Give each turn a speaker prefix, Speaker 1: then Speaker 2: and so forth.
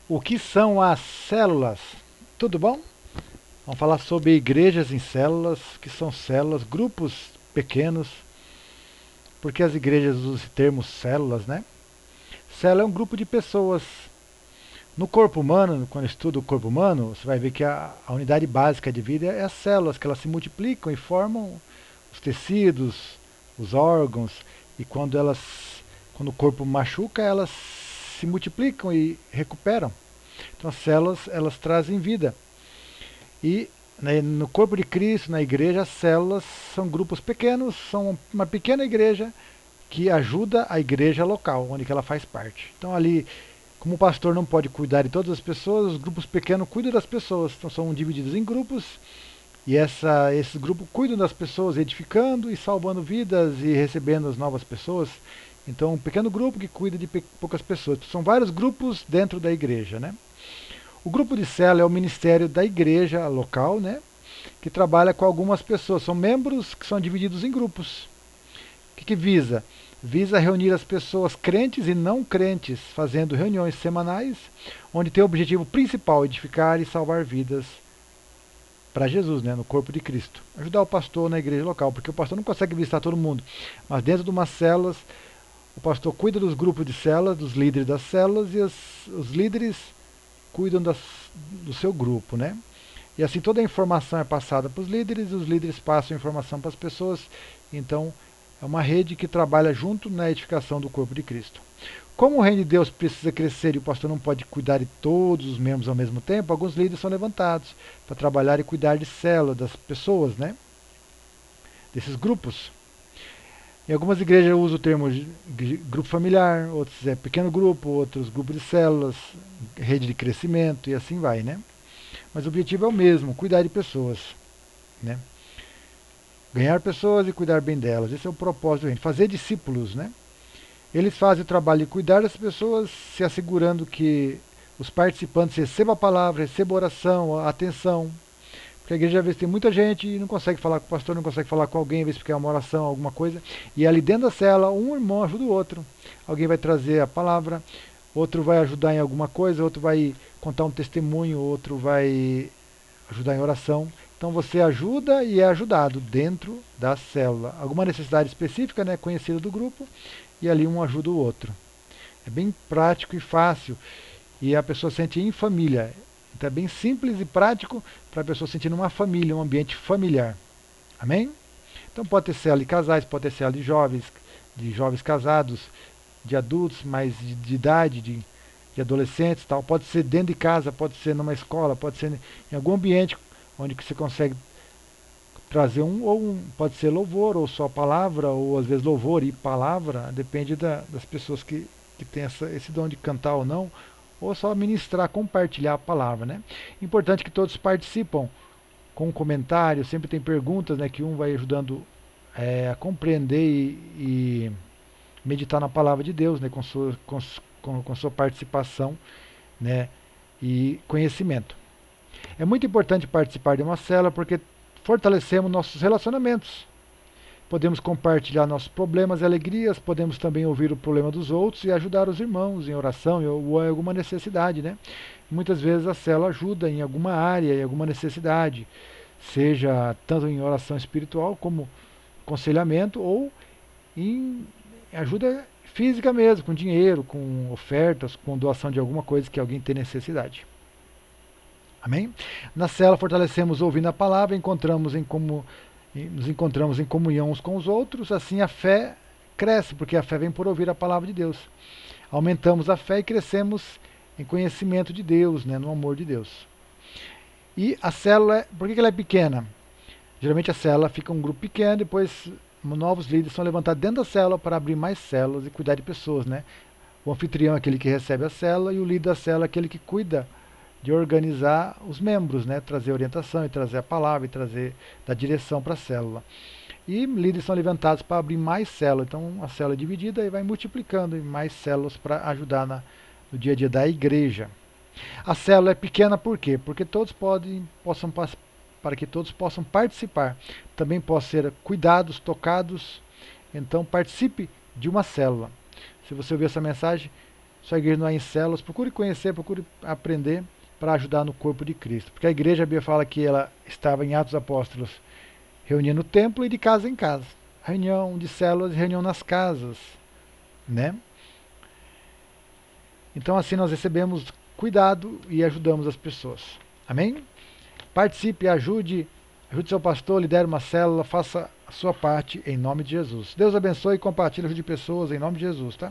Speaker 1: O que são as células? Tudo bom? Vamos falar sobre igrejas em células, que são células, grupos pequenos, porque as igrejas usam esse termo células, né? Célula é um grupo de pessoas. No corpo humano, quando estuda o corpo humano, você vai ver que a unidade básica de vida é as células, que elas se multiplicam e formam os tecidos, os órgãos, e quando o corpo machuca, elas se multiplicam e recuperam. Então as células, elas trazem vida. E no corpo de Cristo, na igreja, as células são grupos pequenos, são uma pequena igreja que ajuda a igreja local, onde que ela faz parte. Então ali, como o pastor não pode cuidar de todas as pessoas, os grupos pequenos cuidam das pessoas. Então são divididos em grupos e esses grupos cuidam das pessoas, edificando e salvando vidas e recebendo as novas pessoas. Então um pequeno grupo que cuida de poucas pessoas. São vários grupos dentro da igreja, né? O grupo de célula é o ministério da igreja local, né? Que trabalha com algumas pessoas. São membros que são divididos em grupos. O que visa? Visa reunir as pessoas crentes e não crentes, fazendo reuniões semanais, onde tem o objetivo principal edificar e salvar vidas para Jesus, né, no corpo de Cristo. Ajudar o pastor na igreja local, porque o pastor não consegue visitar todo mundo, mas dentro de umas células, o pastor cuida dos grupos de células, dos líderes das células, e os líderes cuidam do seu grupo, né? E assim toda a informação é passada para os líderes passam a informação para as pessoas. Então é uma rede que trabalha junto na edificação do corpo de Cristo. Como o reino de Deus precisa crescer e o pastor não pode cuidar de todos os membros ao mesmo tempo, alguns líderes são levantados para trabalhar e cuidar de células, das pessoas, né? Desses grupos. Em algumas igrejas usam o termo grupo familiar, outros é pequeno grupo, outros grupo de células, rede de crescimento e assim vai, né? Mas o objetivo é o mesmo, cuidar de pessoas, né? Ganhar pessoas e cuidar bem delas. Esse é o propósito do reino. Fazer discípulos, né? Eles fazem o trabalho de cuidar das pessoas, se assegurando que os participantes recebam a palavra, recebam a oração, a atenção. Porque a igreja às vezes tem muita gente e não consegue falar com o pastor, não consegue falar com alguém, às vezes porque é uma oração, alguma coisa. E ali dentro da cela, um irmão ajuda o outro. Alguém vai trazer a palavra, outro vai ajudar em alguma coisa, outro vai contar um testemunho, outro vai ajudar em oração. Então você ajuda e é ajudado dentro da célula. Alguma necessidade específica, né, conhecida do grupo, e ali um ajuda o outro. É bem prático e fácil. E a pessoa sente em família. Então é bem simples e prático para a pessoa sentir numa família, um ambiente familiar. Amém? Então pode ter célula de casais, pode ter célula de jovens casados, de adultos mais de idade, de adolescentes, tal. Pode ser dentro de casa, pode ser numa escola, pode ser em algum ambiente onde você consegue trazer pode ser louvor, ou só palavra, ou às vezes louvor e palavra, depende das pessoas que têm esse dom de cantar ou não, ou só ministrar, compartilhar a palavra, né? Importante que todos participam com comentários, sempre tem perguntas, né, que um vai ajudando a compreender e meditar na palavra de Deus, né, com sua participação, né, e conhecimento. É muito importante participar de uma célula porque fortalecemos nossos relacionamentos. Podemos compartilhar nossos problemas e alegrias, podemos também ouvir o problema dos outros e ajudar os irmãos em oração ou em alguma necessidade, né? Muitas vezes a célula ajuda em alguma área, em alguma necessidade, seja tanto em oração espiritual como aconselhamento ou em ajuda física mesmo, com dinheiro, com ofertas, com doação de alguma coisa que alguém tem necessidade. Amém? Na célula fortalecemos ouvindo a palavra, nos encontramos em comunhão uns com os outros, assim a fé cresce, porque a fé vem por ouvir a palavra de Deus. Aumentamos a fé e crescemos em conhecimento de Deus, né, no amor de Deus. E a célula, por que ela é pequena? Geralmente a célula fica um grupo pequeno, depois novos líderes são levantados dentro da célula para abrir mais células e cuidar de pessoas, né? O anfitrião é aquele que recebe a célula e o líder da célula é aquele que cuida de organizar os membros, né? Trazer orientação e trazer a palavra e trazer da direção para a célula. E líderes são levantados para abrir mais células. Então a célula é dividida e vai multiplicando em mais células para ajudar no dia a dia da igreja. A célula é pequena por quê? Porque para que todos possam participar. Também possam ser cuidados, tocados. Então participe de uma célula. Se você ouvir essa mensagem, sua igreja não é em células, procure conhecer, procure aprender para ajudar no corpo de Cristo. Porque a igreja, a Bíblia fala que ela estava em Atos dos Apóstolos reunia no templo e de casa em casa. Reunião de células e reunião nas casas, né? Então assim nós recebemos cuidado e ajudamos as pessoas. Amém? Participe, ajude seu pastor, lidere uma célula, faça a sua parte em nome de Jesus. Deus abençoe e compartilhe, ajude pessoas em nome de Jesus, tá?